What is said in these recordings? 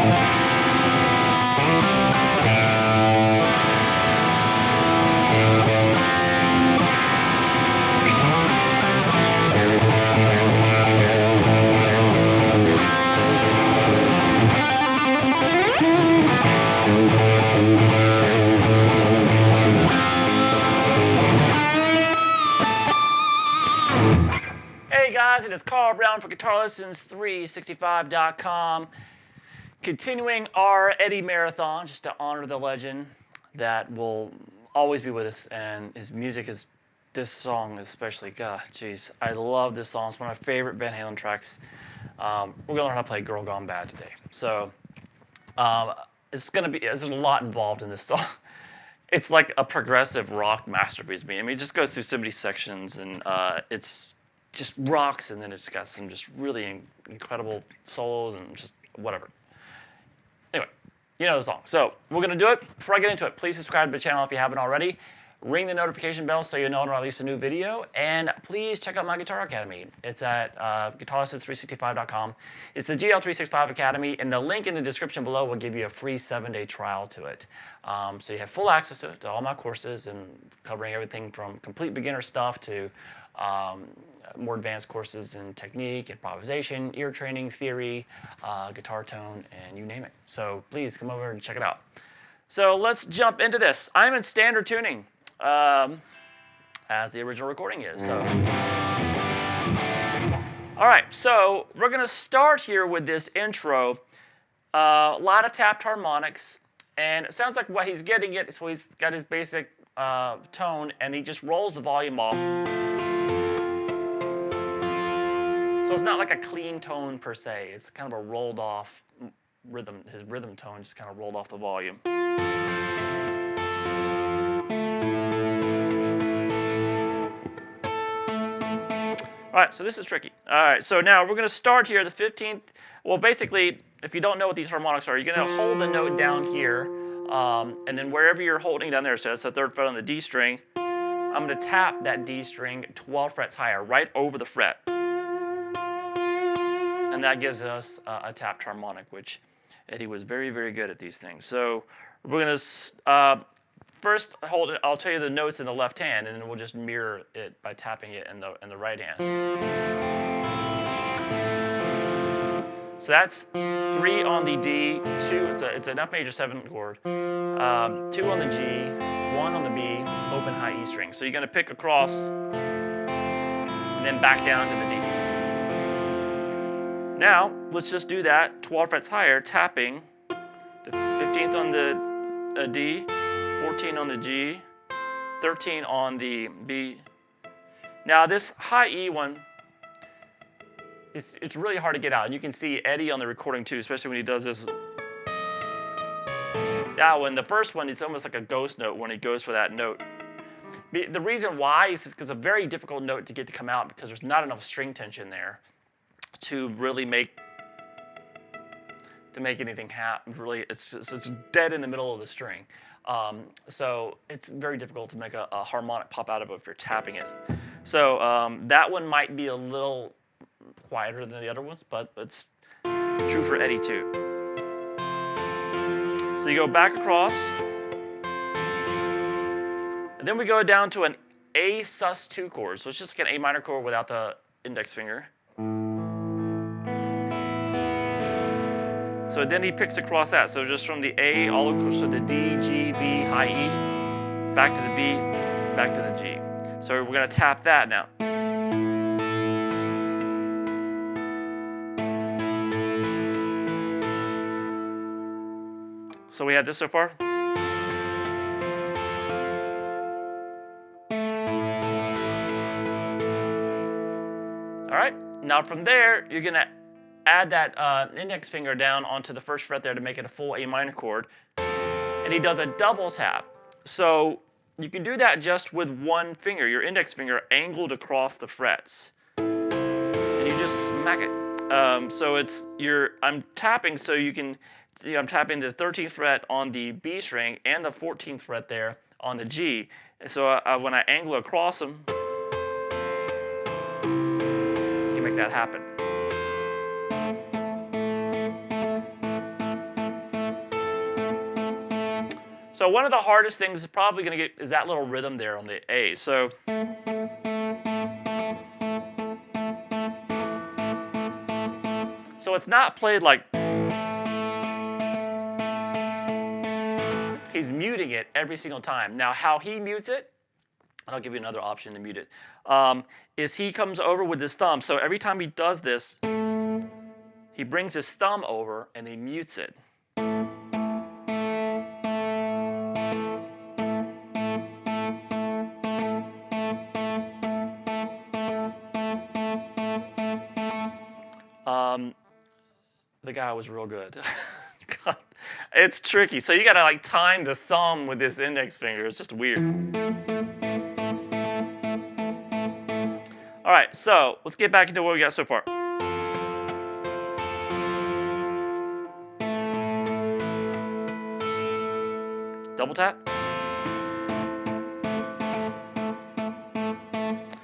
Hey guys, it is Carl Brown for guitarlessons365.com. Continuing our Eddie Marathon, just to honor the legend that will always be with us. And his music is, this song especially, God, jeez, I love this song. It's one of my favorite Van Halen tracks. We're gonna learn how to play Girl Gone Bad today. So there's a lot involved in this song. It's like a progressive rock masterpiece to me. I mean, it just goes through so many sections, and it's just rocks, and then it's got some just really incredible solos and just whatever. Anyway, you know the song. So we're going to do it. Before I get into it, please subscribe to the channel if you haven't already. Ring the notification bell so you know when I release a new video. And please check out my Guitar Academy. It's at guitarlessons365.com. It's the GL365 Academy, and the link in the description below will give you a free 7-day trial to it. So you have full access to it, to all my courses, and covering everything from complete beginner stuff to more advanced courses in technique, improvisation, ear training, theory, guitar tone, and you name it. So please come over and check it out. So let's jump into this. I'm in standard tuning, as the original recording is. So, all right, so we're gonna start here with this intro. A lot of tapped harmonics, and it sounds like what he's getting it, so he's got his basic tone, and he just rolls the volume off. So it's not like a clean tone per se. It's kind of a rolled off rhythm. His rhythm tone just kind of rolled off the volume. All right, so this is tricky. All right, so now we're going to start here, the 15th. Well, basically, if you don't know what these harmonics are, you're going to hold the note down here, and then wherever you're holding down there, so that's the 3rd fret on the D string, I'm going to tap that D string 12 frets higher, right over the fret. And that gives us a tapped harmonic, which Eddie was very, very good at these things. So we're going to first hold it. I'll tell you the notes in the left hand, and then we'll just mirror it by tapping it in the right hand. So that's 3 on the D, 2. It's an F major 7 chord. 2 on the G, 1 on the B, open high E string. So you're going to pick across, and then back down to the D. Now, let's just do that 12 frets higher, tapping the 15th on the D, 14 on the G, 13 on the B. Now, this high E one, it's really hard to get out. And you can see Eddie on the recording too, especially when he does this. That one, the first one, it's almost like a ghost note when he goes for that note. The reason why is because it's a very difficult note to get to come out because there's not enough string tension there to really make anything happen. Really, it's dead in the middle of the string. So it's very difficult to make a harmonic pop out of it if you're tapping it. So that one might be a little quieter than the other ones, but it's true for Eddie too. So you go back across, and then we go down to an A sus2 chord. So it's just like an A minor chord without the index finger. So then he picks across that. So just from the A all across to the D, G, B, high E, back to the B, back to the G. So we're going to tap that now. So we have this so far. All right, now from there, you're going to add that index finger down onto the 1st fret there to make it a full A minor chord. And he does a double tap. So you can do that just with one finger, your index finger angled across the frets. And you just smack it. So I'm tapping so you can, I'm tapping the 13th fret on the B string and the 14th fret there on the G. And so when I angle across them, you can make that happen. So one of the hardest things is probably going to get is that little rhythm there on the A. So it's not played like he's muting it every single time. Now how he mutes it, and I'll give you another option to mute it, is he comes over with his thumb. So every time he does this, he brings his thumb over and he mutes it. The guy was real good. God, it's tricky. So you gotta like time the thumb with this index finger. It's just weird. All right, so let's get back into what we got so far. Double tap.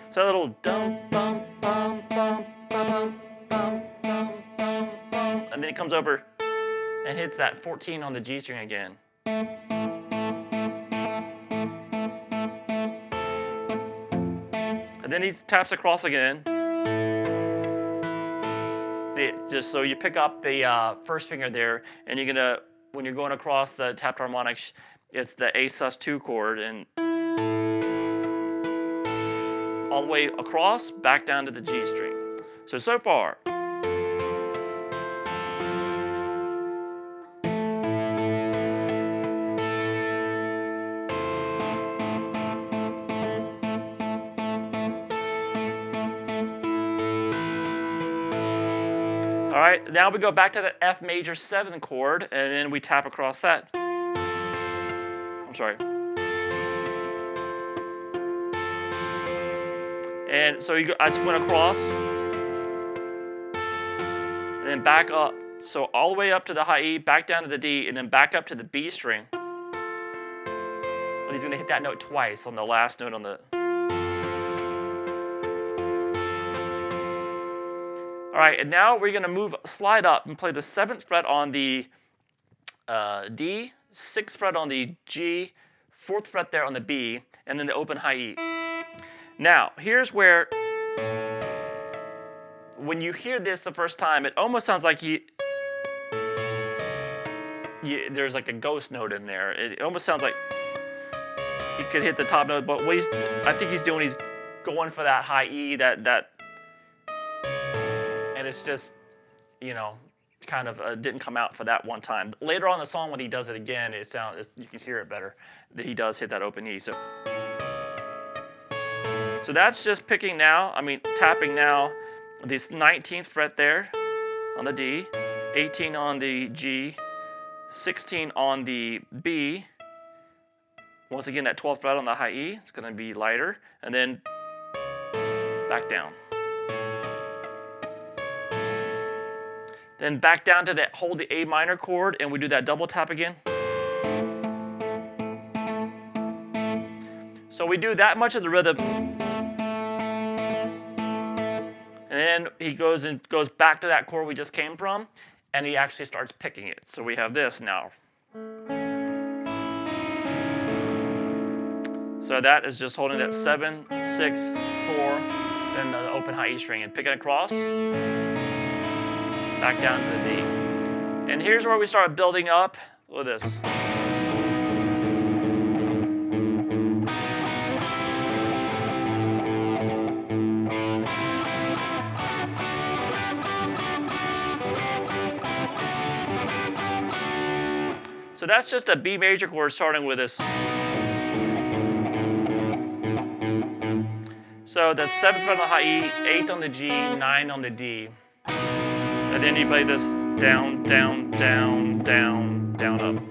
So a little dum bum bum bum bum bum bum bum bum, and then he comes over and hits that 14 on the G string again. And then he taps across again. Just so you pick up the first finger there, and you're gonna, when you're going across the tapped harmonics, it's the A sus2 chord, and all the way across, back down to the G string. So far. All right, now we go back to the F major 7 chord, and then we tap across that. I'm sorry. And so I just went across, and then back up. So all the way up to the high E, back down to the D, and then back up to the B string. But he's gonna hit that note twice on the last note on the. All right, and now we're gonna slide up and play the 7th fret on the D, 6th fret on the G, 4th fret there on the B, and then the open high E. Now, here's where, when you hear this the first time, it almost sounds like there's like a ghost note in there. It almost sounds like he could hit the top note, but what I think he's doing, he's going for that high E, and it's just, you know, kind of didn't come out for that one time. Later on in the song, when he does it again, you can hear it better, that he does hit that open E. So that's just tapping now this 19th fret there on the D, 18 on the G, 16 on the B. Once again, that 12th fret on the high E, it's gonna be lighter, and then back down. Then back down to that, hold the A minor chord, and we do that double tap again. So we do that much of the rhythm. And then he goes back to that chord we just came from, and he actually starts picking it. So we have this now. So that is just holding that 7, 6, 4, then the open high E string, and picking across, back down to the D. And here's where we start building up with this. So that's just a B major chord starting with this. So that's 7th fret on the high E, 8th on the G, 9 on the D. And then you play this down, down, down, down, down, up.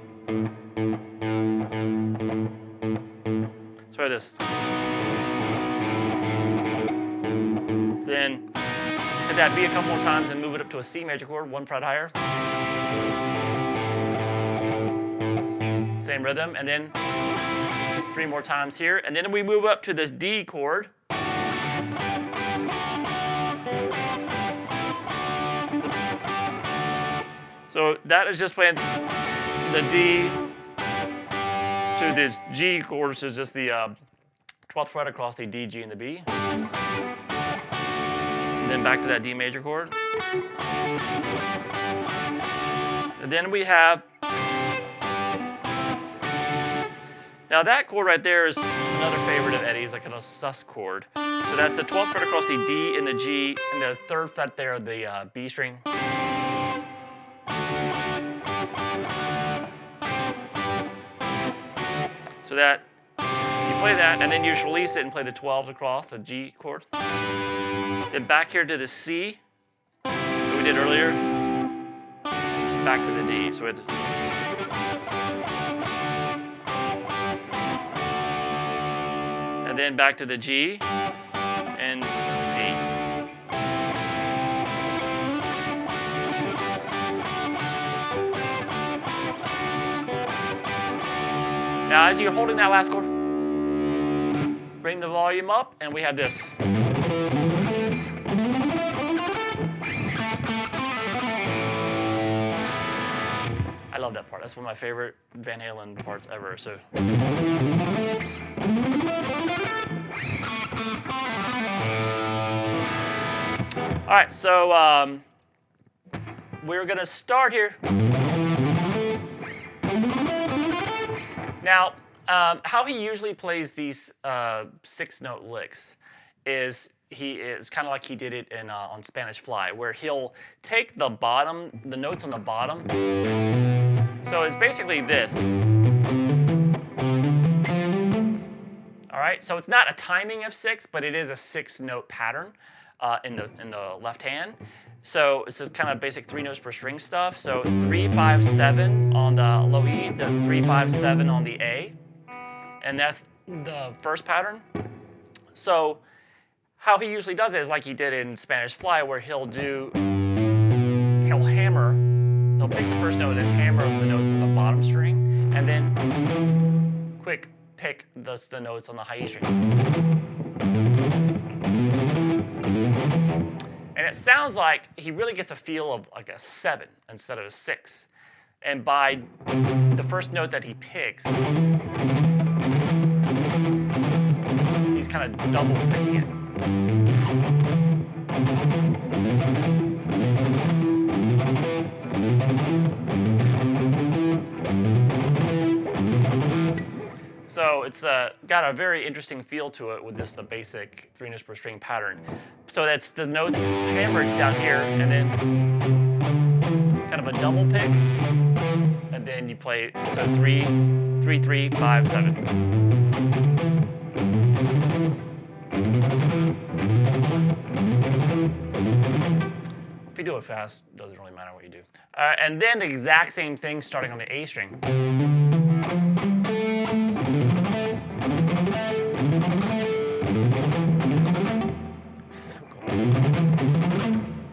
So this. Then hit that B a couple more times and move it up to a C major chord, 1 fret higher. Same rhythm, and then 3 more times here, and then we move up to this D chord. So that is just playing the D, to this G chord, which is just the 12th fret across the D, G, and the B. And then back to that D major chord. And then we have, now that chord right there is another favorite of Eddie's, like a sus chord. So that's the 12th fret across the D and the G, and the 3rd fret there, the B string. So that, you play that, and then you just release it and play the 12s across, the G chord. Then back here to the C, that we did earlier. Back to the D. So it, and then back to the G and D. Now, as you're holding that last chord, bring the volume up, and we have this. I love that part. That's one of my favorite Van Halen parts ever. So. All right, so we're gonna start here. Now, how he usually plays these 6-note licks is kind of like he did it in on Spanish Fly, where he'll take the notes on the bottom. So it's basically this. All right, so it's not a timing of 6, but it is a 6-note pattern in the left hand. So it's just kind of basic 3 notes per string stuff. So 3, 5, 7 on the low E, the 3, 5, 7 on the A, and that's the first pattern. So how he usually does it is like he did in Spanish Fly, where he'll hammer. He'll pick the first note and hammer the notes on the bottom string, and then quick pick the notes on the high E string. And it sounds like he really gets a feel of like a 7 instead of a 6. And by the first note that he picks, he's kind of double picking it. So it's got a very interesting feel to it with the basic 3 notes per string pattern. So that's the notes hammered down here, and then kind of a double pick, and then you play, so 3, 3, 3, 5, 7. If you do it fast, it doesn't really matter what you do. And then the exact same thing starting on the A string. So cool.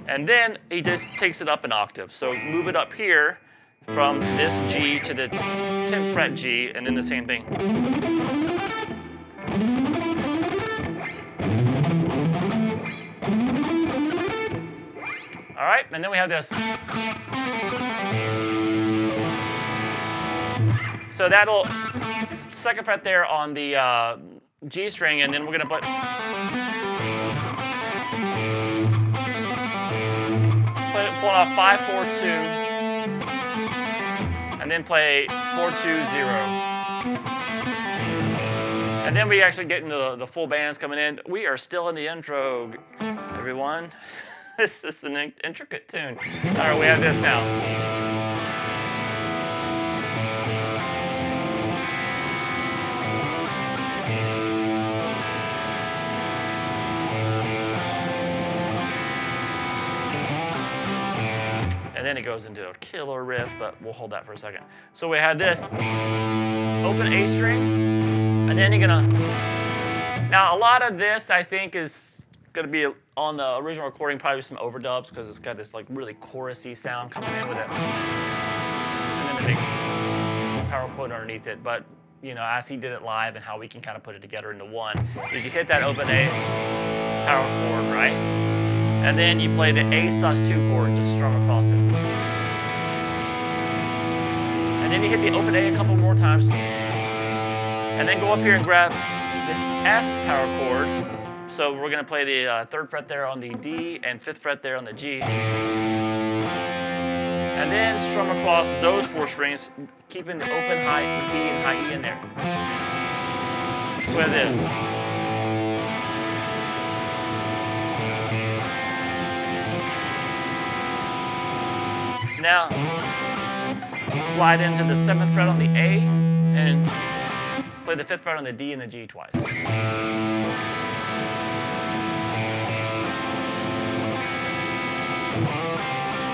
And then he just takes it up an octave. So move it up here from this G to the 10th fret G, and then the same thing. All right, and then we have this. So that'll 2nd fret there on the G string, and then we're gonna put pull off 5, 4, 2, and then play 4, 2, 0. And then we actually get into the full bands coming in. We are still in the intro, everyone. This is an intricate tune. All right, we have this now. And then it goes into a killer riff, but we'll hold that for a second. So we have this open A string, and then you're gonna, now a lot of this I think is gonna be on the original recording, probably some overdubs, because it's got this like really chorusy sound coming in with it. And then the big power chord underneath it. But you know, as he did it live and how we can kind of put it together into one, is you hit that open A power chord, right? And then you play the A sus2 chord and just strum across it. And then you hit the open A a couple more times. And then go up here and grab this F power chord. So we're going to play the 3rd fret there on the D and 5th fret there on the G. And then strum across those 4 strings, keeping the open high B and high E in there. So we have this. Now, slide into the 7th fret on the A and play the 5th fret on the D and the G twice.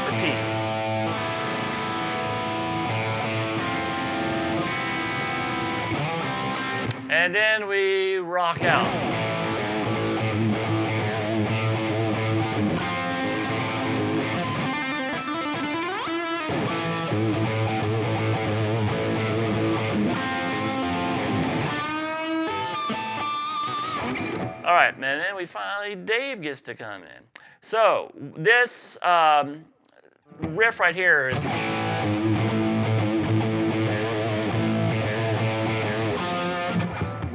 Repeat. And then we rock out. All right, and then Dave gets to come in. So this riff right here is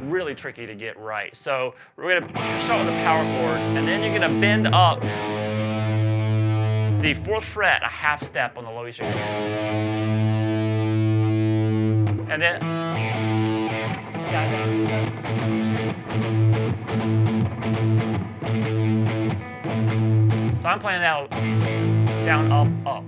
really tricky to get right. So we're going to start with the power chord, and then you're going to bend up the 4th fret a half step on the low E string. And then so I'm playing out down, up, up.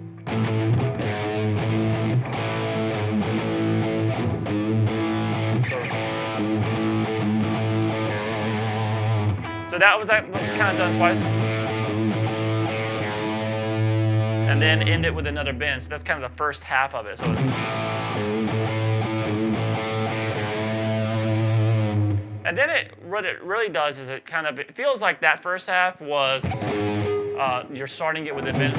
So that was kind of done twice. And then end it with another bend. So that's kind of the first half of it. So and then what it really does is it feels like that first half was you're starting it with a bend.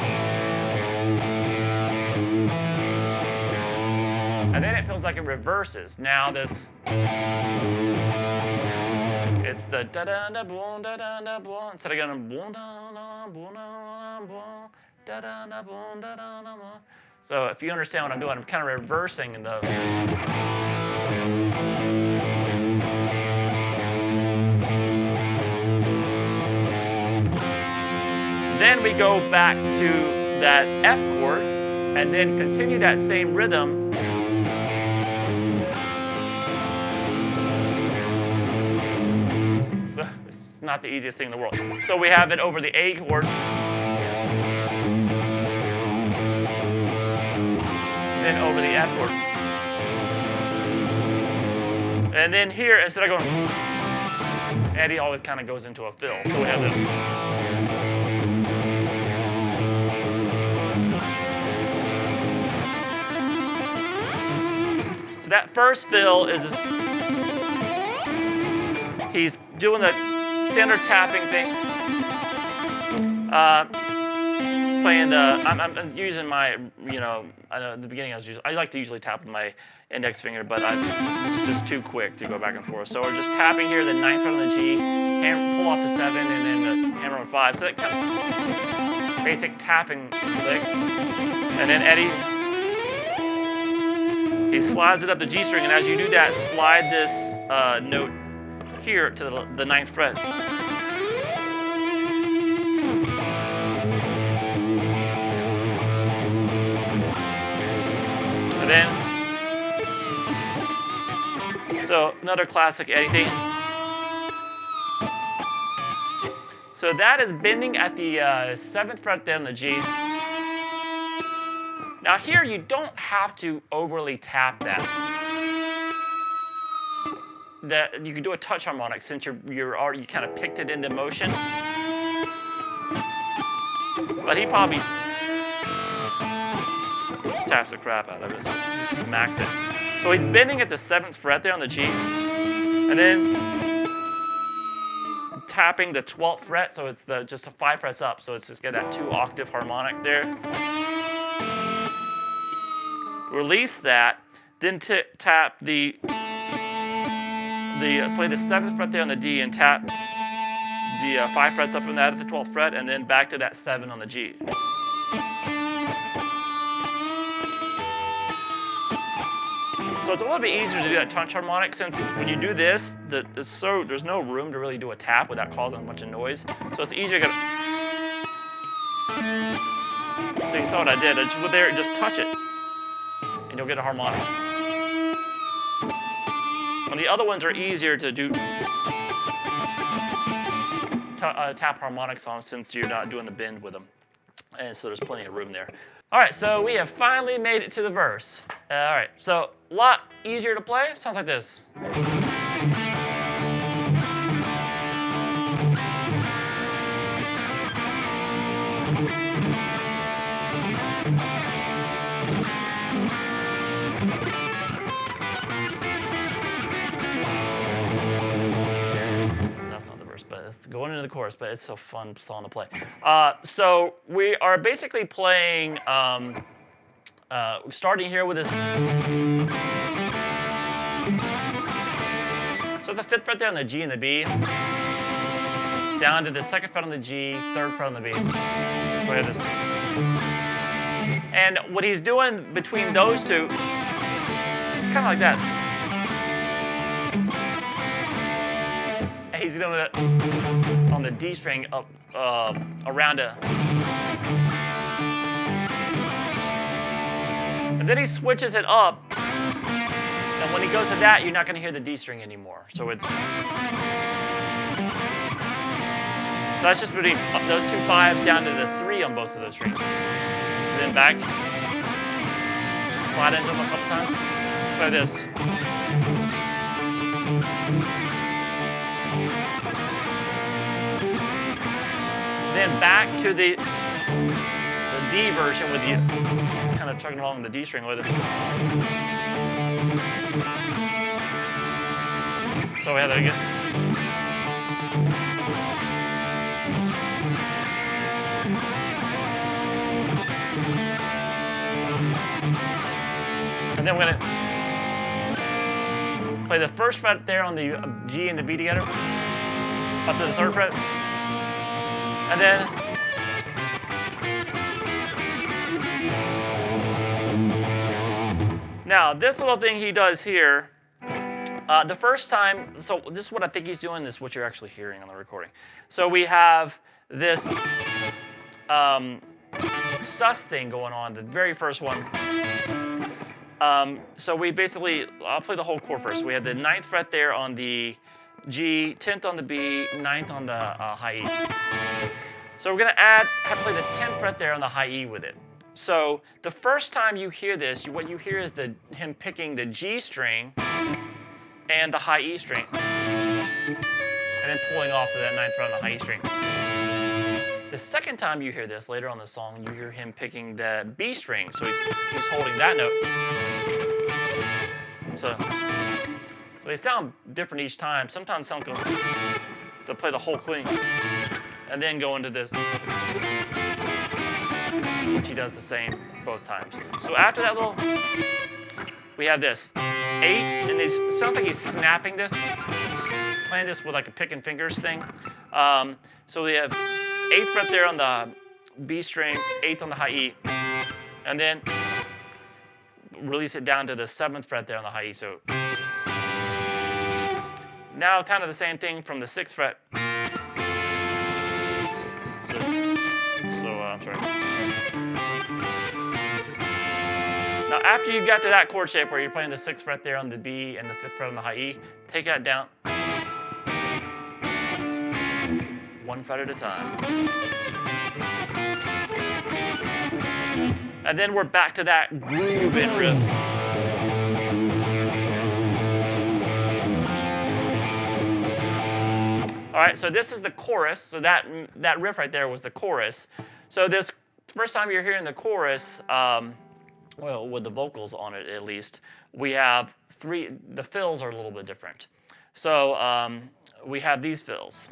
And then it feels like it reverses. Now this, it's the da da da boom da da da boom. Instead of going boom da da boom da boom da da da boom da da da boom. So if you understand what I'm doing, I'm kind of reversing in the. Then we go back to that F chord and then continue that same rhythm. So it's not the easiest thing in the world. So we have it over the A chord. Then over the F chord. And then here, instead of going, Eddie always kind of goes into a fill. So we have this. That first fill is this, he's doing the standard tapping thing. Playing the, I'm using my, at the beginning I like to usually tap with my index finger, but it's just too quick to go back and forth. So we're just tapping here, the 9th fret on the G, pull off the 7, and then the hammer on 5. So that kind of basic tapping lick. And then Eddie, he slides it up the G string, and as you do that, slide this note here to the 9th fret. And then, so another classic Eddie thing. So that is bending at the 7th fret there on the G. Now here you don't have to overly tap that. You can do a touch harmonic since you kind of picked it into motion. But he probably taps the crap out of it, so he smacks it. So he's bending at the 7th fret there on the G, and then tapping the 12th fret, so it's just a 5 frets up, so it's just got that 2-octave harmonic there. Release that, then tap play the 7th fret there on the D and tap the 5 frets up from that at the 12th fret, and then back to that 7 on the G. So So it's a little bit easier to do that touch harmonic since when you do this, there's no room to really do a tap without causing a bunch of noise. So it's easier to go. So you saw what I did. I just touch it, and you'll get a harmonic. And the other ones are easier to do tap harmonics on since you're not doing a bend with them. And so there's plenty of room there. All right, so we have finally made it to the verse. All right, so a lot easier to play. Sounds like this. But it's going into the chorus, but it's a fun song to play. So we are basically playing, starting here with this. So the 5th fret there on the G and the B, down to the 2nd fret on the G, 3rd fret on the B. So we have this. And what he's doing between those two, it's kind of like that. He's doing it on the D string up around a. And then he switches it up. And when he goes to that, you're not going to hear the D string anymore. So it's. So that's just between those 2 5s down to the 3 on both of those strings. And then back. Slide into them a couple times. Just like this. Then back to the D version with you kind of chugging along the D string with it. So we have that again. And then we're going to play the 1st fret there on the G and the B together, up to the 3rd fret. And then now this little thing he does here, the first time, so this is what I think he's doing, this is what you're actually hearing on the recording. So we have this sus thing going on, the very first one. So we basically, I'll play the whole chord first. We have the 9th fret there on the G, 10th on the B, 9th on the high E. So we're going to have to play the 10th fret there on the high E with it. So the first time you hear this, what you hear is him picking the G string and the high E string, and then pulling off to that 9th fret on the high E string. The second time you hear this, later on the song, you hear him picking the B string, so he's holding that note. So they sound different each time. Sometimes it sounds good to play the whole thing, and then go into this, which he does the same both times. So after that little, we have this 8, and it sounds like he's snapping this, playing this with like a pick and fingers thing. So we have 8th fret there on the B string, 8th on the high E, and then release it down to the 7th fret there on the high E. So now kind of the same thing from the 6th fret. I'm sorry. Now after you got to that chord shape where you're playing the 6th fret there on the B and the 5th fret on the high E, take that down. 1 fret at a time. And then we're back to that groove in riff. All right, so this is the chorus. So that riff right there was the chorus. So this first time you're hearing the chorus, well, with the vocals on it at least, we have the fills are a little bit different. So we have these fills.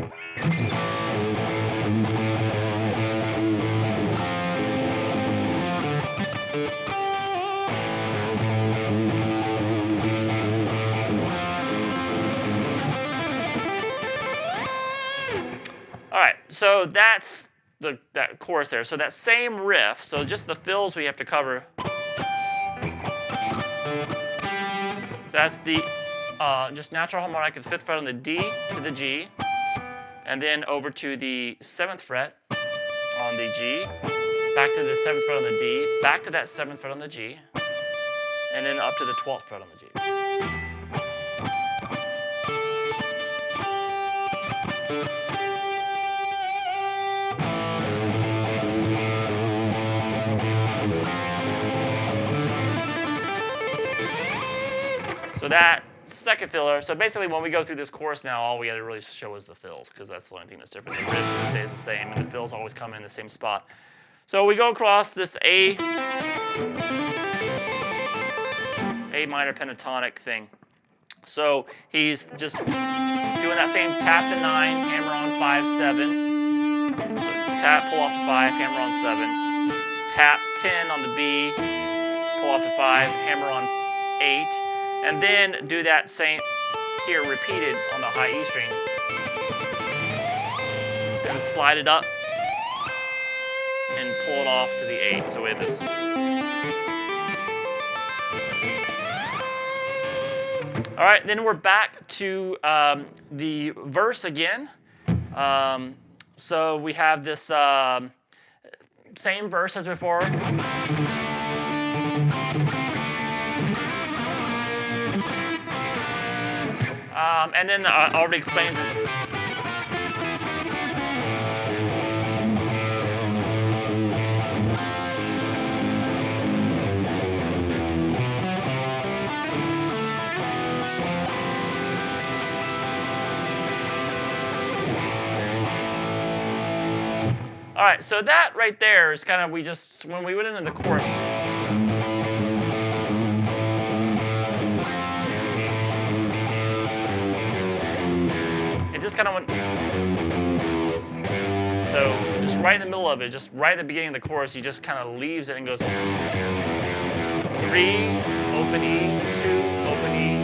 All right, so that's that chorus there. So that same riff, so just the fills we have to cover. that's the just natural harmonic at the 5th fret on the D to the G, and then over to the 7th fret on the G, back to the 7th fret on the D, back to that 7th fret on the G, and then up to the 12th fret on the G. So that second filler, so basically when we go through this chorus now, all we got to really show is the fills, because that's the only thing that's different. The riff stays the same, and the fills always come in the same spot. So we go across this A minor pentatonic thing. So he's just doing that same tap to 9, hammer on 5, 7. So tap, pull off to 5, hammer on 7. Tap 10 on the B, pull off to 5, hammer on 8. And then do that same here repeated on the high E string. And slide it up and pull it off to the 8. So we have this. All right, then we're back to the verse again. So we have this same verse as before. And then I already explained this. All right, so that right there is kind of, when we went into the chorus, just kind of went, so just right in the middle of it, just right at the beginning of the chorus, he just kind of leaves it and goes 3, open E, 2, open E,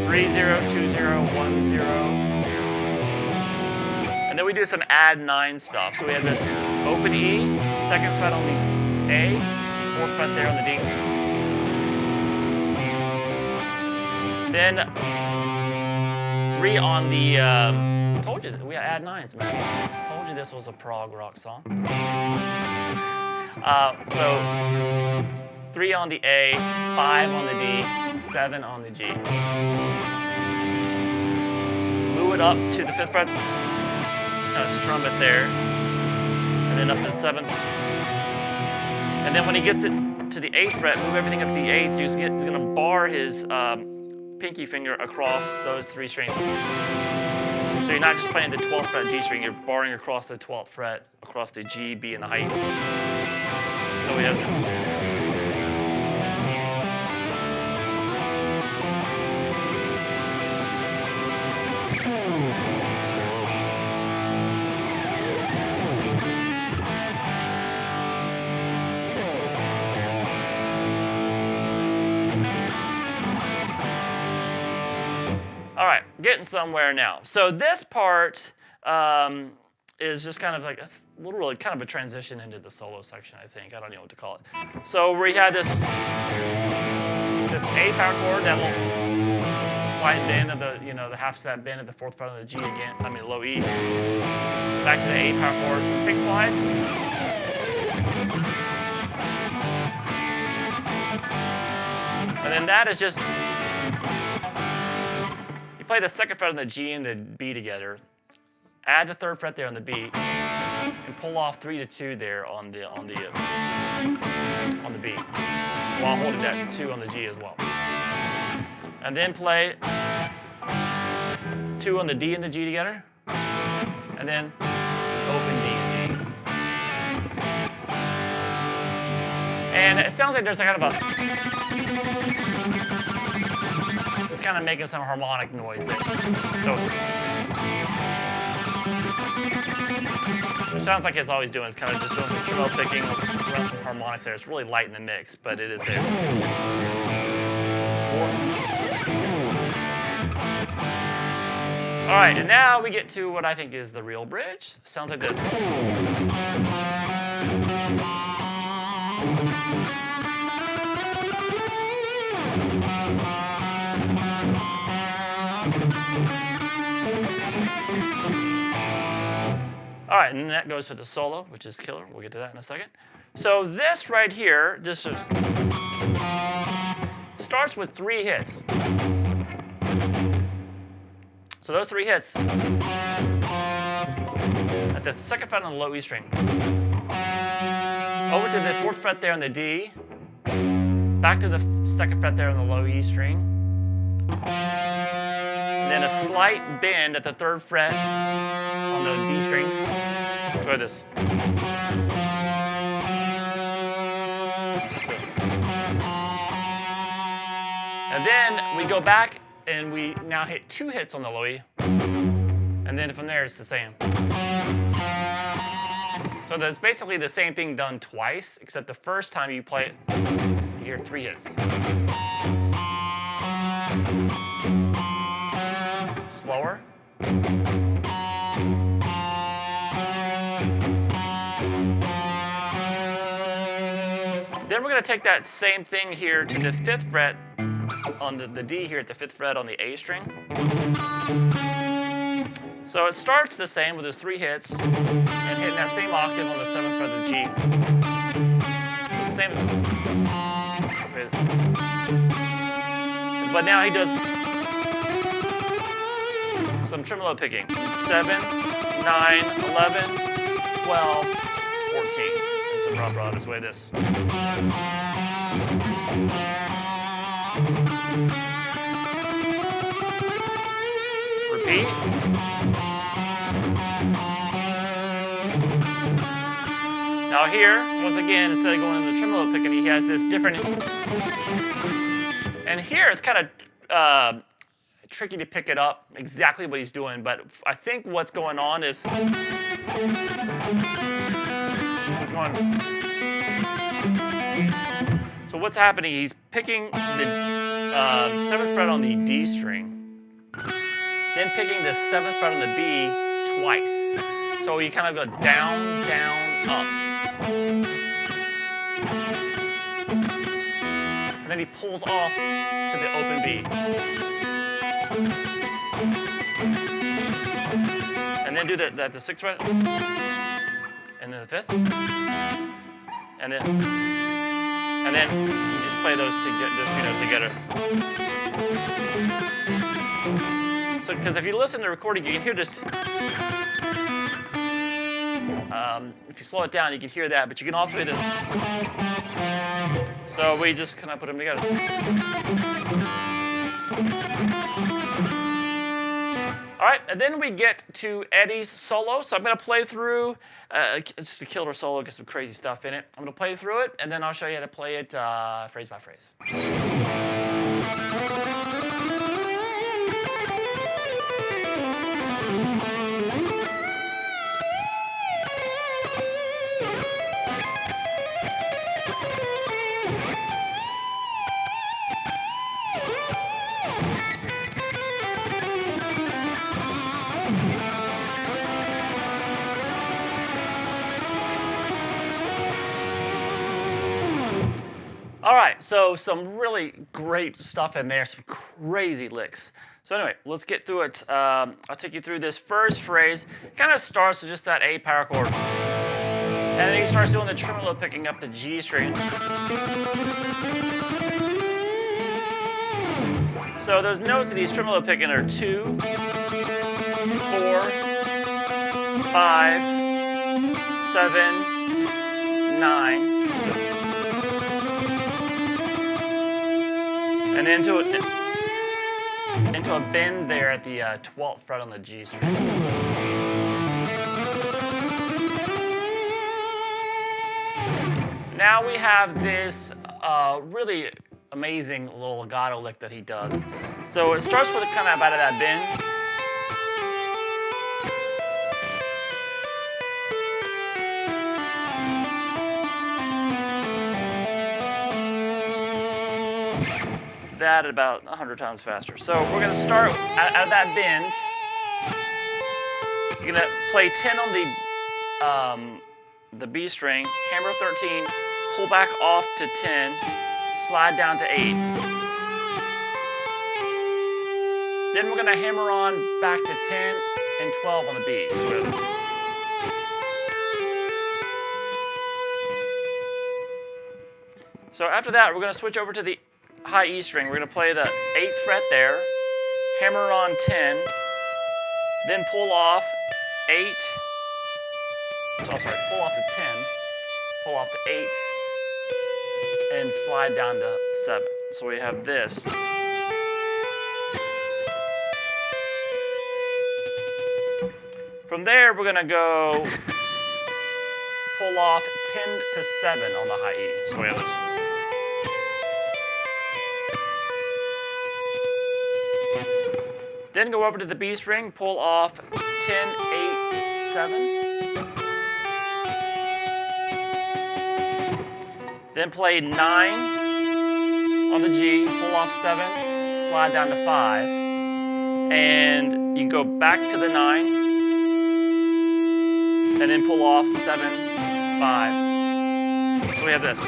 3, 0, 2, 0, 1, 0. And then we do some add 9 stuff. So we have this open E, 2nd fret on the A, 4th fret there on the D. Then 3 on the, told you, we add 9s, man. Told you this was a prog rock song. So 3 on the A, 5 on the D, 7 on the G. Move it up to the 5th fret, just kind of strum it there, and then up to the 7th. And then when he gets it to the 8th fret, move everything up to the 8th, he's going to bar his pinky finger across those 3 strings. So you're not just playing the 12th fret G string, you're barring across the 12th fret, across the G, B, and the high E. So we have. All right, getting somewhere now. So this part is just kind of like a little, kind of a transition into the solo section, I think. I don't know what to call it. So we had this A power chord that will slight bend of the, the half step bend at the 4th fret of the G again. I mean low E. Back to the A power chord, some pick slides. And then that is just. Play the 2nd fret on the G and the B together. Add the 3rd fret there on the B, and pull off 3 to 2 there on the B, while holding that 2 on the G as well. And then play 2 on the D and the G together, and then open D and G. And it sounds like there's a kind of a. It's kind of making some harmonic noise there. So it sounds like it's always doing. It's kind of just doing some tremolo picking, run some harmonics there. It's really light in the mix, but it is there. All right, and now we get to what I think is the real bridge. Sounds like this. All right, and then that goes to the solo, which is killer. We'll get to that in a second. So this right here, this is, starts with 3 hits. So those 3 hits at the 2nd fret on the low E string, over to the 4th fret there on the D, back to the 2nd fret there on the low E string, and then a slight bend at the 3rd fret on the D string. Try this. So. And then we go back and we now hit 2 hits on the low E. And then from there it's the same. So that's basically the same thing done twice, except the first time you play it, you hear 3 hits. Slower. Then we're going to take that same thing here to the 5th fret on the D here at the 5th fret on the A string. So it starts the same with those 3 hits and hitting that same octave on the 7th fret of the G. So it's the same. But now he does some tremolo picking. 7, 9, 11, 12, 14. And some rah-rah this way, this. Repeat. Now here, once again, instead of going in the tremolo picking, he has this different. And here it's kind of tricky to pick it up exactly what he's doing, but I think what's going on is he's going. So what's happening? He's picking the 7th fret on the D string, then picking the 7th fret on the B twice. So you kind of go down, down, up. And then he pulls off to the open B. And then do the 6th fret. And then the 5th. And then you just play those 2 notes together. So, because if you listen to the recording, you can hear this. If you slow it down, you can hear that, but you can also hear this. So we just kind of put them together. All right, and then we get to Eddie's solo. So I'm going to play through. It's just a killer solo, get some crazy stuff in it. I'm going to play through it, and then I'll show you how to play it phrase by phrase. All right, so some really great stuff in there, some crazy licks. So anyway, let's get through it. I'll take you through this first phrase. It kind of starts with just that A power chord. And then he starts doing the tremolo, picking up the G string. So those notes that he's tremolo picking are 2, 4, 5, 7, 9. And into a bend there at the 12th fret on the G string. Now we have this really amazing little legato lick that he does. So it starts with kind of out of that bend. That about 100 times faster. So we're going to start out of that bend. You're going to play 10 on the B string, hammer 13, pull back off to 10, slide down to 8. Then we're going to hammer on back to 10 and 12 on the B. So So after that, we're going to switch over to the high E string. We're going to play the 8th fret there, hammer on 10, then pull off 8, pull off to 10, pull off to 8, and slide down to 7. So we have this. From there, we're going to go pull off 10 to 7 on the high E. So we have this. Then go over to the B string, pull off 10, 8, 7. Then play 9 on the G, pull off 7, slide down to 5. And you can go back to the 9, and then pull off 7, 5. So we have this.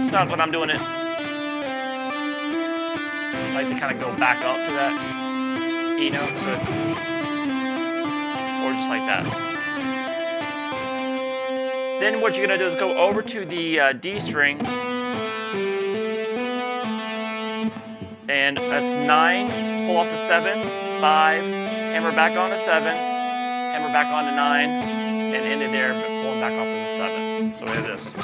Sometimes when I'm doing it, I like to kind of go back up to that E note, or just like that. Then what you're going to do is go over to the D string, and that's 9, pull off to 7, 5, hammer back on to 7, hammer back on to 9, and end it there, but pulling back off to the 7. So we have this.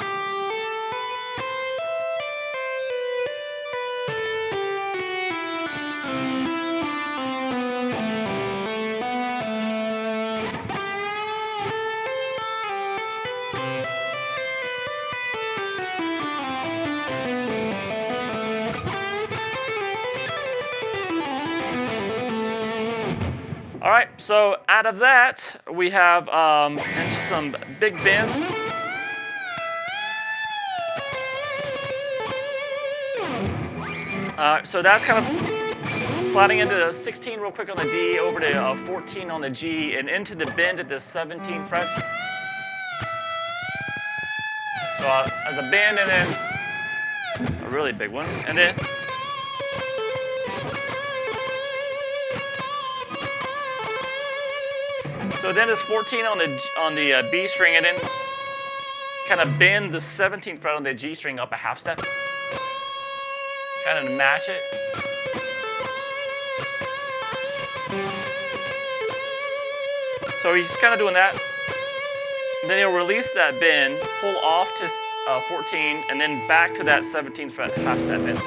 All right, so out of that, we have some big bends. So that's kind of sliding into the 16 real quick on the D, over to 14 on the G, and into the bend at the 17th fret. So as a bend, and then a really big one, and then so then it's 14 on the B string, and then kind of bend the 17th fret on the G string up a half step, kind of to match it. So he's kind of doing that. And then he'll release that bend, pull off to 14, and then back to that 17th fret half step bend.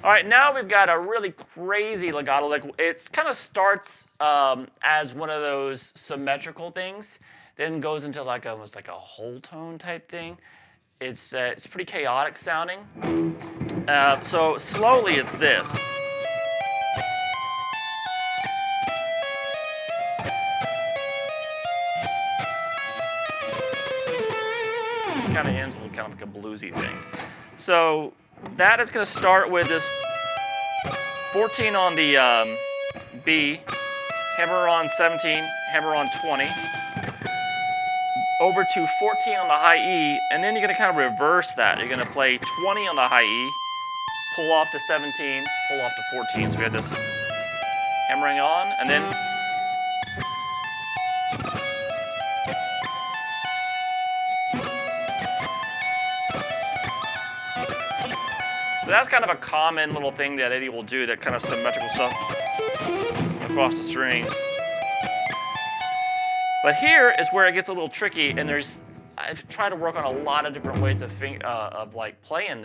All right, now we've got a really crazy legato lick. It kind of starts as one of those symmetrical things, then goes into like almost like a whole tone type thing. It's pretty chaotic sounding. So slowly, it's this. Kind of ends with kind of like a bluesy thing. So that is going to start with this 14 on the B, hammer on 17, hammer on 20, over to 14 on the high E, and then you're going to kind of reverse that. You're going to play 20 on the high E, pull off to 17, pull off to 14. So we have this hammering on, and then so that's kind of a common little thing that Eddie will do, that kind of symmetrical stuff across the strings. But here is where it gets a little tricky, and I've tried to work on a lot of different ways of like playing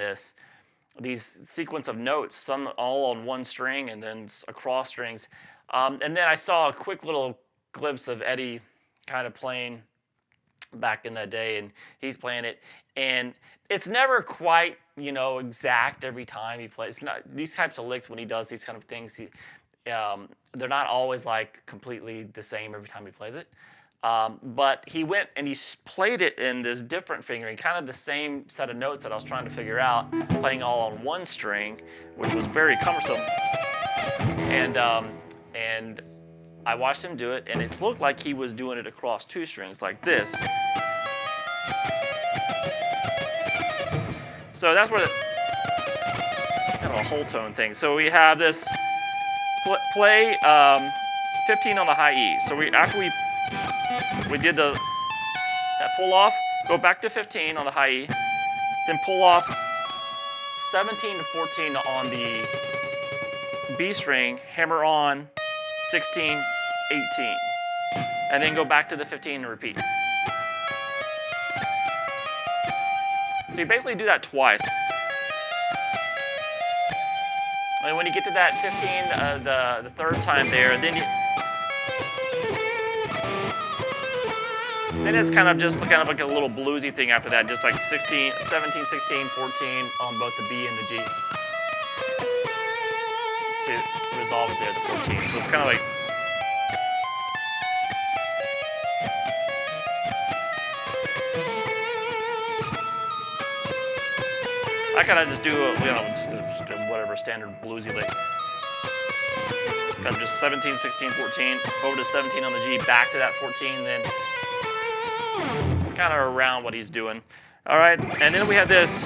these sequence of notes, some all on one string and then across strings. And then I saw a quick little glimpse of Eddie kind of playing back in the day, and he's playing it, and it's never quite, exact every time he plays. Not these types of licks, when he does these kind of things, they're not always like completely the same every time he plays it. But he went and he played it in this different fingering, kind of the same set of notes that I was trying to figure out, playing all on one string, which was very cumbersome. And I watched him do it, and it looked like he was doing it across two strings like this. So that's where kind of a whole tone thing. So we have this play 15 on the high E. So after we did that pull off, go back to 15 on the high E, then pull off 17 to 14 on the B string, hammer on 16, 18, and then go back to the 15 and repeat. So you basically do that twice. And when you get to that 15, the third time there, then it's kind of just like a little bluesy thing after that, just like 16, 17, 16, 14 on both the B and the G to resolve it there, the 14. So it's kind of like. I kind of just do just a whatever standard bluesy lick. Kind of just 17, 16, 14, over to 17 on the G, back to that 14, then it's kind of around what he's doing. All right, and then we have this.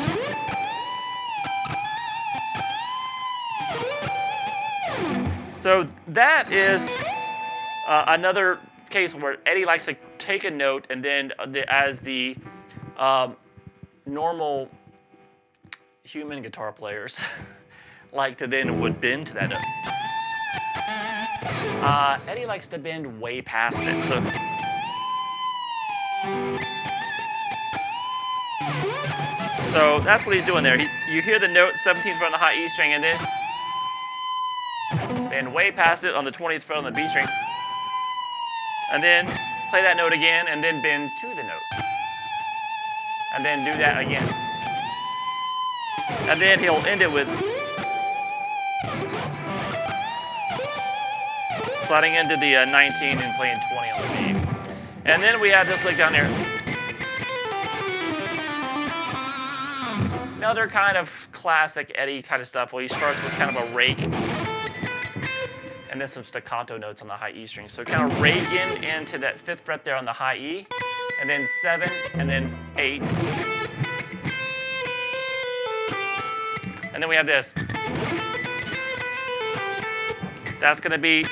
So that is another case where Eddie likes to take a note and then as the normal human guitar players like to then would bend to that note. Eddie likes to bend way past it. So that's what he's doing there. You hear the note 17th fret on the high E string and then bend way past it on the 20th fret on the B string. And then play that note again and then bend to the note. And then do that again. And then he'll end it with sliding into the 19 and playing 20 on the B. And then we have this lick down there. Another kind of classic Eddie kind of stuff where he starts with kind of a rake and then some staccato notes on the high E string. So kind of rake into that 5th fret there on the high E, and then 7, and then 8. And then we have this. That's going to be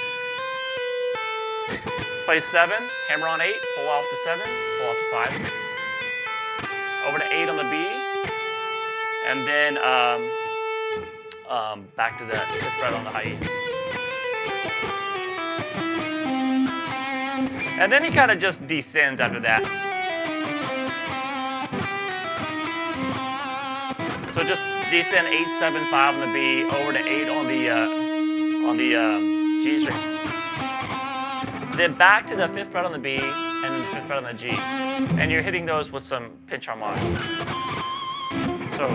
play 7, hammer on 8, pull off to 7, pull off to 5. Over to 8 on the B, and then back to the 5th fret on the high E. And then he kind of just descends after that. So just descend 8, 7, 5 on the B, over to 8 on the G string. Then back to the 5th fret on the B and then the 5th fret on the G. And you're hitting those with some pinch harmonics. So.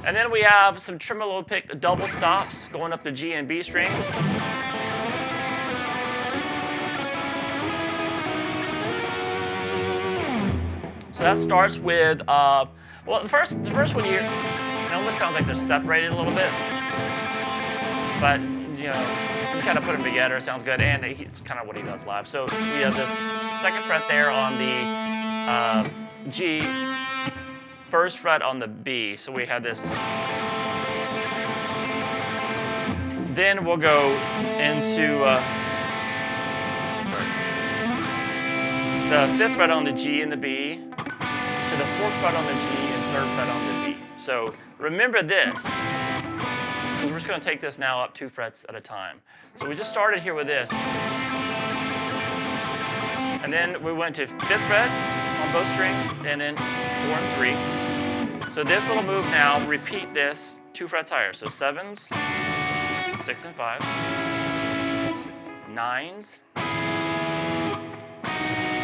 And then we have some tremolo pick double stops going up the G and B string. So that starts with, well, the first one you hear, it almost sounds like they're separated a little bit. But, you kind of put them together, it sounds good, and it's kind of what he does live. So you have this 2nd fret there on the G, 1st fret on the B, so we have this. Then we'll go into the 5th fret on the G and the B, to the 4th fret on the G and 3rd fret on the B. So remember this, because we're just going to take this now up 2 frets at a time. So we just started here with this. And then we went to 5th fret on both strings, and then 4 and 3. So this little move now, repeat this 2 frets higher. So 7s, 6 and 5, 9s, 8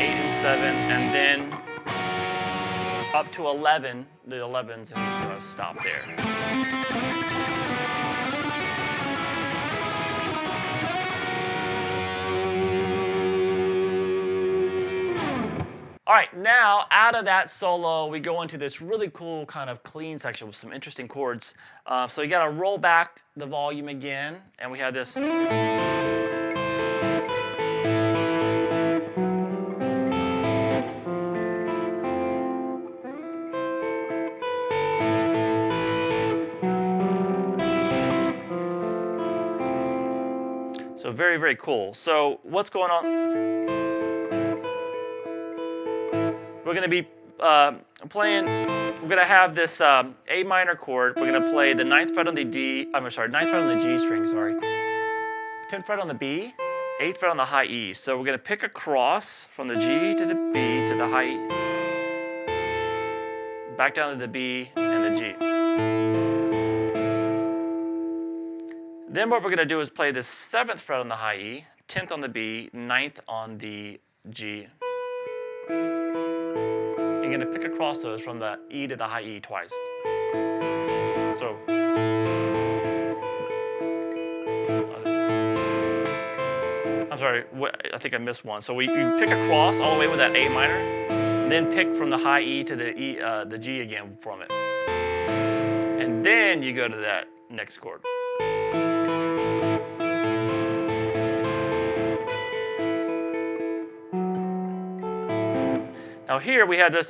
and 7, and then up to 11, the 11s, and just going to stop there. All right, now out of that solo, we go into this really cool kind of clean section with some interesting chords. So you got to roll back the volume again, and we have this. So very, very cool. So what's going on? We're going to be playing, we're going to have this A minor chord. We're going to play the 9th fret on the D, ninth fret on the G string, sorry. 10th fret on the B, 8th fret on the high E. So we're going to pick a cross from the G to the B to the high E. Back down to the B and the G. Then what we're going to do is play the 7th fret on the high E, 10th on the B, 9th on the G. You're going to pick across those from the E to the high E twice. So. I'm sorry, I think I missed one. So you pick across all the way with that A minor, then pick from the high E to the G again from it. And then you go to that next chord. Now here we have this.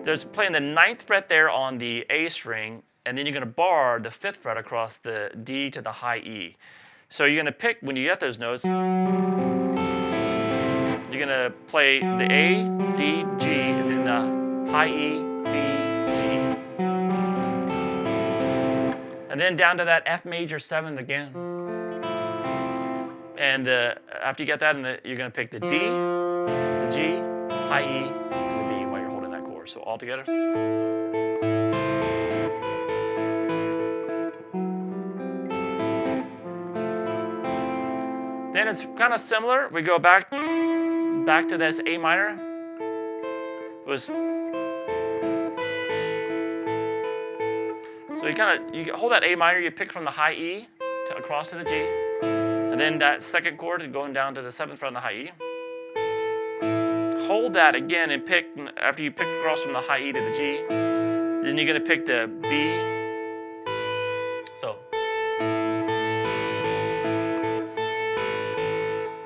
There's playing the 9th fret there on the A string, and then you're going to bar the 5th fret across the D to the high E. So you're going to pick, when you get those notes, you're going to play the A, D, G, and then the high E, B, G. And then down to that F major 7th again. And after you get that, you're going to pick the D, the G, high E, and the B while you're holding that chord. So all together. Then it's kind of similar. We go back to this A minor. So you hold that A minor, you pick from the high E across to the G. And then that second chord is going down to the 7th fret on the high E. Hold that again and pick, after you pick across from the high E to the G, then you're going to pick the B. So,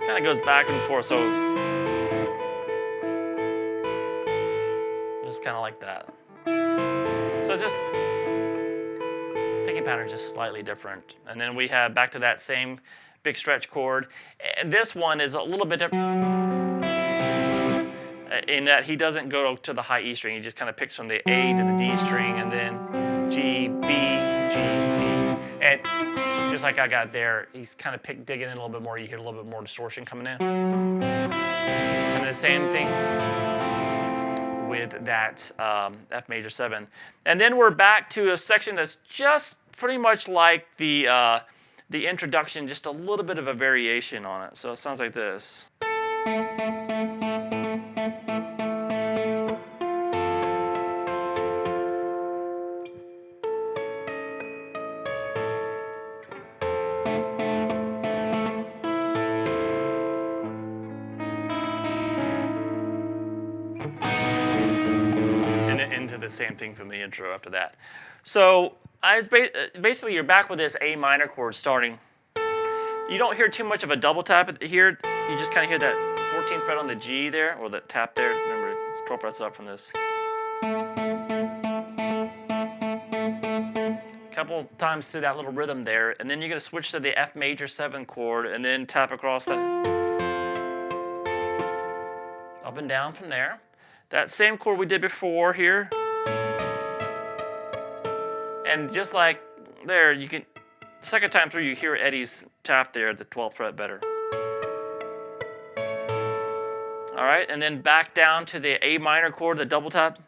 kind of goes back and forth. So, just kind of like that. So it's just, picking pattern is just slightly different. And then we have back to that same big stretch chord. And this one is a little bit different in that he doesn't go to the high E string. He just kind of picks from the A to the D string and then G, B, G, D. And just like I got there, he's kind of digging in a little bit more. You hear a little bit more distortion coming in. And the same thing with that F major 7. And then we're back to a section that's just pretty much like the introduction, just a little bit of a variation on it. So it sounds like this. And into the same thing from the intro after that. So basically, you're back with this A minor chord starting. You don't hear too much of a double tap here. You just kind of hear that 14th fret on the G there, or the tap there. Remember, it's 12 frets up from this. A couple times through that little rhythm there, and then you're going to switch to the F major 7 chord, and then tap across that. Up and down from there. That same chord we did before here. And just like there, you can, second time through, you hear Eddie's tap there at the 12th fret better. All right, and then back down to the A minor chord, the double tap.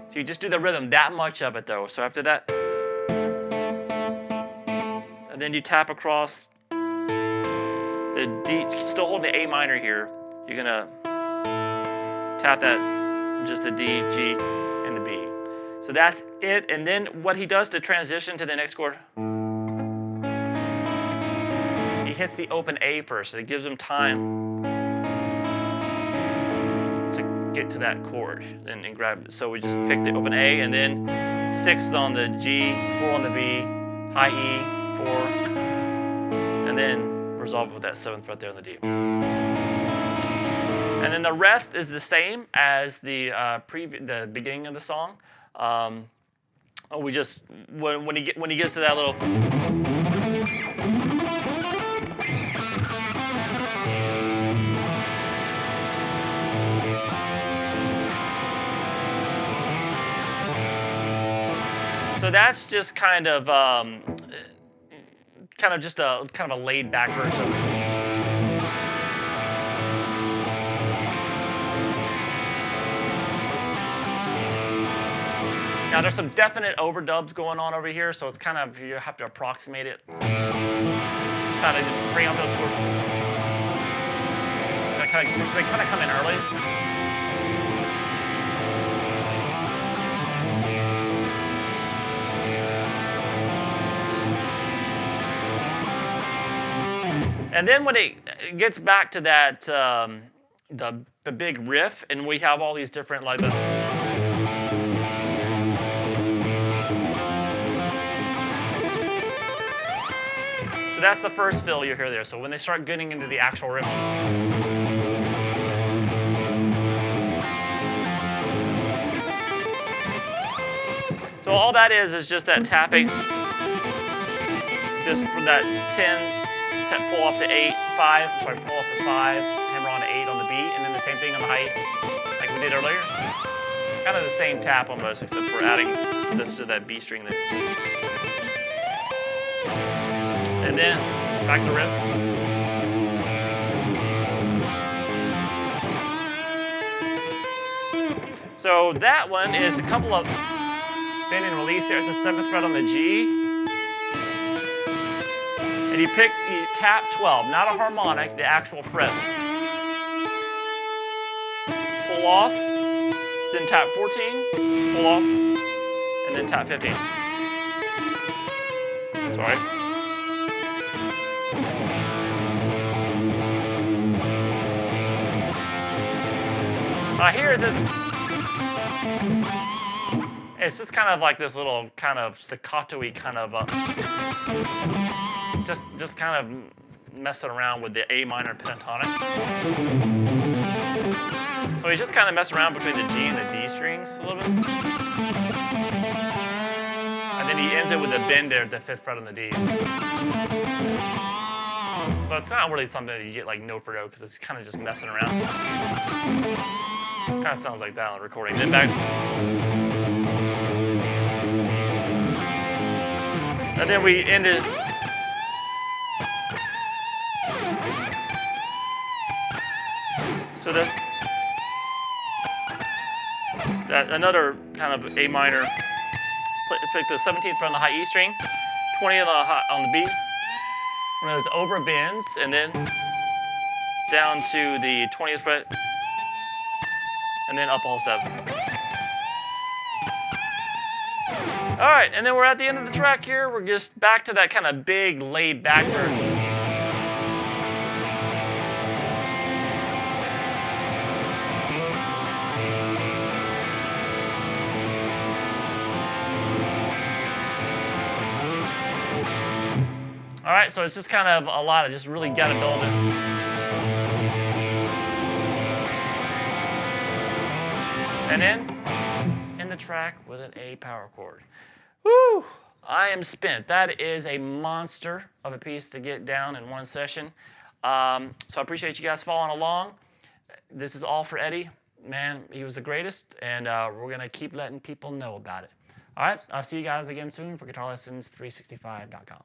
So you just do the rhythm, that much of it though. So after that, and then you tap across the D, still holding the A minor here. You're gonna tap that, just the D, G, and the B. So that's it. And then what he does to transition to the next chord, he hits the open A first. It gives him time to get to that chord and grab it. So we just pick the open A, and then 6th on the G, 4 on the B, high E, 4, and then resolve it with that 7th fret there on the D. And then the rest is the same as the beginning of the song. We just when he gets to that little. So that's just kind of just a laid back version. Now there's some definite overdubs going on over here, so it's kind of, you have to approximate it. Just try to bring out those scores. They kind of come in early. And then when it gets back to that, the big riff, and we have all these different, like the. So that's the first fill you hear there. So when they start getting into the actual riff. So all that is just that tapping, just from that 10. Pull off to 8, 5, sorry, pull off to 5, hammer on to 8 on the B, and then the same thing on the high, like we did earlier. Kind of the same tap almost, except we're adding this to that B string there. And then back to riff. So that one is a couple of bend and release there at the 7th fret on the G. And you tap 12, not a harmonic, the actual fret. Pull off, then tap 14, pull off, and then tap 15. Sorry. Here is this. It's just kind of like this little kind of staccato-y kind of. Just kind of messing around with the A minor pentatonic. So he's just kind of messing around between the G and the D strings a little bit. And then he ends it with a bend there at the 5th fret on the Ds. So it's not really something that you get like note for note, because it's kind of just messing around. It kind of sounds like that on the recording. Then back. And then we end it. So that another kind of A minor, pick the 17th fret on the high E string, 20 on the B, one of those over bends, and then down to the 20th fret, and then up all 7. All right, and then we're at the end of the track here. We're just back to that kind of big laid back verse. All right, so it's just kind of a lot of just really gotta build it. And then in the track with an A power chord. Woo! I am spent. That is a monster of a piece to get down in one session. So I appreciate you guys following along. This is all for Eddie. Man, he was the greatest, and we're gonna keep letting people know about it. All right, I'll see you guys again soon for guitarlessons365.com.